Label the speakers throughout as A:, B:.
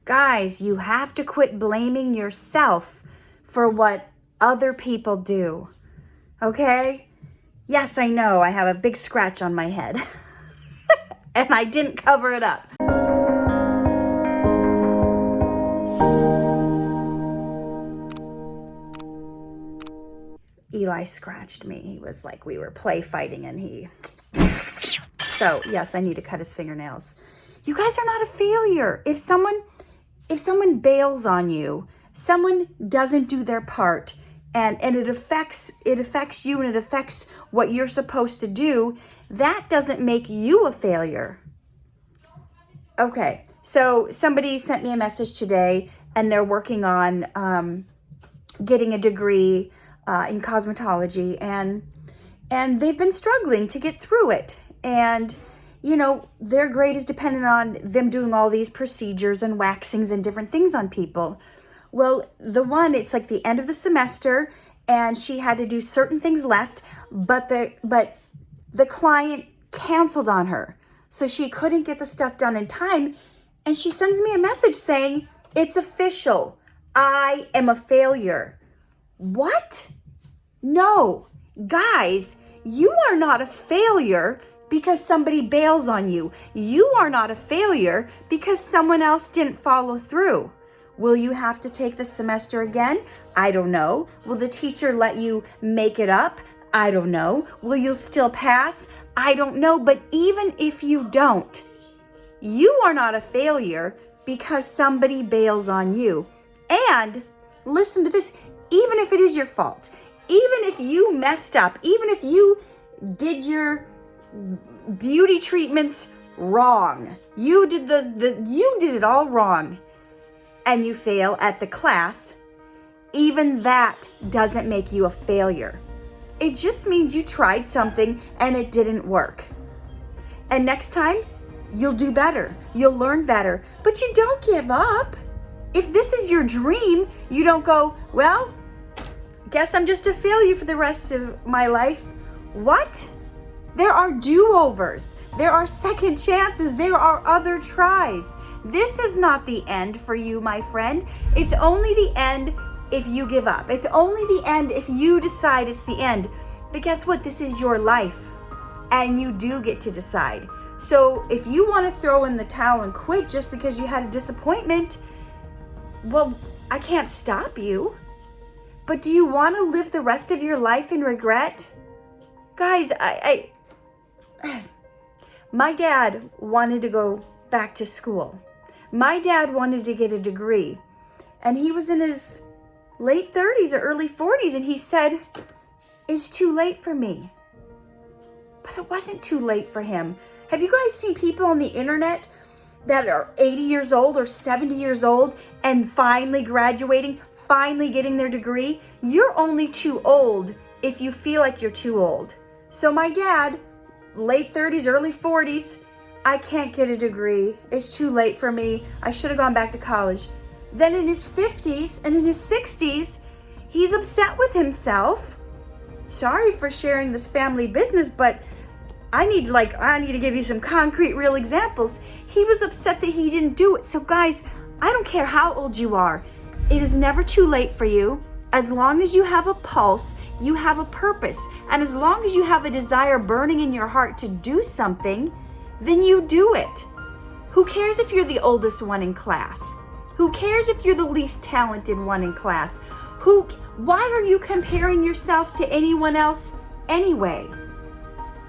A: Guys, you have to quit blaming yourself for what other people do. Okay? Yes, I know I have a big scratch on my head. And I didn't cover it up. Eli scratched me. He was like, we were play fighting and he... So, yes, I need to cut his fingernails. You guys are not a failure. If someone bails on you, someone doesn't do their part, and it affects you and it affects what you're supposed to do, that doesn't make you a failure. Okay, so somebody sent me a message today and they're working on getting a degree in cosmetology, and they've been struggling to get through it. And, you know, their grade is dependent on them doing all these procedures and waxings and different things on people. Well, the one, it's like the end of the semester, and she had to do certain things left, but the client canceled on her. So she couldn't get the stuff done in time. And she sends me a message saying, it's official. I am a failure. What? No, guys, you are not a failure because somebody bails on you. You are not a failure because someone else didn't follow through. Will you have to take the semester again? I don't know. Will the teacher let you make it up? I don't know. Will you still pass? I don't know. But even if you don't, you are not a failure because somebody bails on you. And listen to this, even if it is your fault, even if you messed up, even if you did your beauty treatments wrong, you did it all wrong, and you fail at the class, even that doesn't make you a failure. It just means you tried something and it didn't work. And next time, you'll do better. You'll learn better. But you don't give up. If this is your dream, you don't go, well, guess I'm just a failure for the rest of my life. What? There are do-overs. There are second chances. There are other tries. This is not the end for you, my friend. It's only the end if you give up. It's only the end if you decide it's the end. But guess what? This is your life, and you do get to decide. So if you want to throw in the towel and quit just because you had a disappointment, well, I can't stop you. But do you want to live the rest of your life in regret? Guys, my dad wanted to go back to school. My dad wanted to get a degree, and he was in his late 30s or early 40s, and he said, it's too late for me. But it wasn't too late for him. Have you guys seen people on the internet that are 80 years old or 70 years old and finally graduating, finally getting their degree? You're only too old if you feel like you're too old. So my dad, late 30s, early 40s, I can't get a degree. It's too late for me. I should have gone back to college. Then in his 50s and in his 60s, he's upset with himself. Sorry for sharing this family business, but I need to give you some concrete, real examples. He was upset that he didn't do it. So guys, I don't care how old you are. It is never too late for you. As long as you have a pulse, you have a purpose. And as long as you have a desire burning in your heart to do something, then you do it. Who cares if you're the oldest one in class? Who cares if you're the least talented one in class? Why are you comparing yourself to anyone else anyway?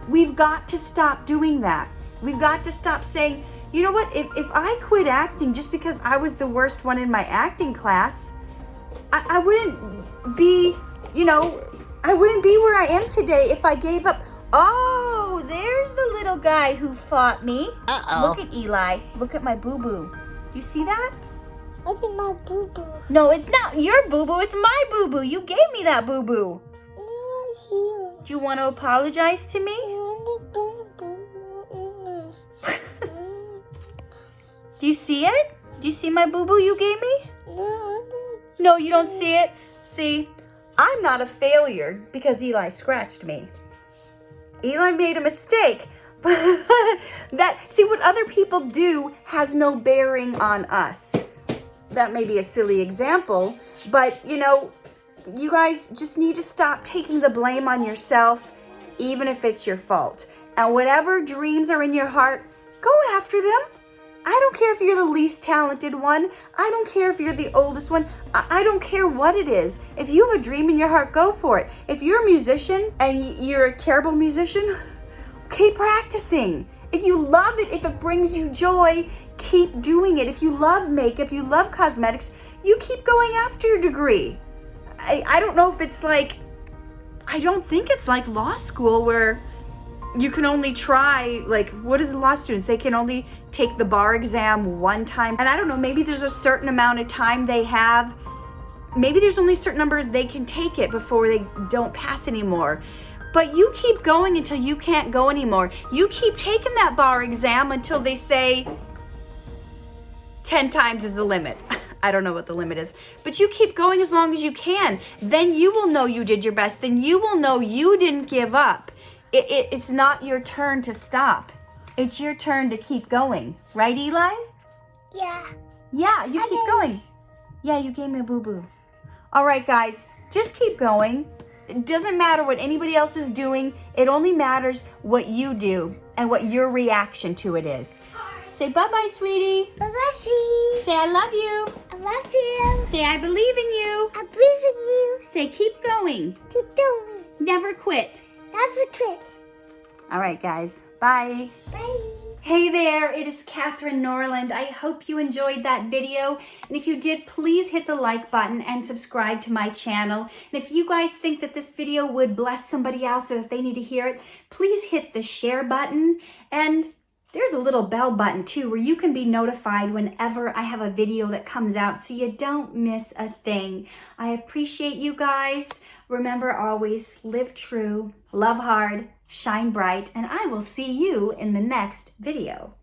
A: We've got to stop doing that. We've got to stop saying, you know what, if I quit acting just because I was the worst one in my acting class, I wouldn't be, I wouldn't be where I am today if I gave up. Oh, there's the little guy who fought me.
B: Uh-oh.
A: Look at Eli. Look at my boo-boo. You see that?
B: Look at my boo-boo.
A: No, it's not your boo-boo. It's my boo-boo. You gave me that boo-boo.
B: No, it's you.
A: Do you want to apologize to me? Do you see it? Do you see my boo-boo you gave me? No, you don't see it? See, I'm not a failure because Eli scratched me. Eli made a mistake, but see, what other people do has no bearing on us. that may be a silly example, but you know, you guys just need to stop taking the blame on yourself, even if it's your fault. And whatever dreams are in your heart, go after them. I don't care if you're the least talented one. I don't care if you're the oldest one. I don't care what it is. If you have a dream in your heart, go for it. If you're a musician and you're a terrible musician, keep practicing. If you love it, if it brings you joy, keep doing it. If you love makeup, you love cosmetics, you keep going after your degree. I don't know if it's like, I don't think it's like law school where you can only try, like, what is law students? They can only take the bar exam one time. And I don't know, maybe there's a certain amount of time they have. Maybe there's only a certain number they can take it before they don't pass anymore. But you keep going until you can't go anymore. You keep taking that bar exam until they say 10 times is the limit. I don't know what the limit is, but you keep going as long as you can. Then you will know you did your best. Then you will know you didn't give up. It's not your turn to stop. It's your turn to keep going. Right, Eli?
B: Yeah.
A: Yeah, you keep going. Yeah, you gave me a boo-boo. All right, guys, just keep going. It doesn't matter what anybody else is doing. It only matters what you do and what your reaction to it is. Say bye-bye, sweetie.
B: Bye-bye, sweetie.
A: Say I love you.
B: I love you.
A: Say I believe in you.
B: I believe in you.
A: Say keep going.
B: Keep going.
A: Never quit.
B: Never quit.
A: All right, guys. Bye.
B: Bye.
A: Hey there, it is Katherine Norland. I hope you enjoyed that video. And if you did, please hit the like button and subscribe to my channel. And if you guys think that this video would bless somebody else or that they need to hear it, please hit the share button. And there's a little bell button too where you can be notified whenever I have a video that comes out so you don't miss a thing. I appreciate you guys. Remember, always live true, love hard, shine bright, and I will see you in the next video.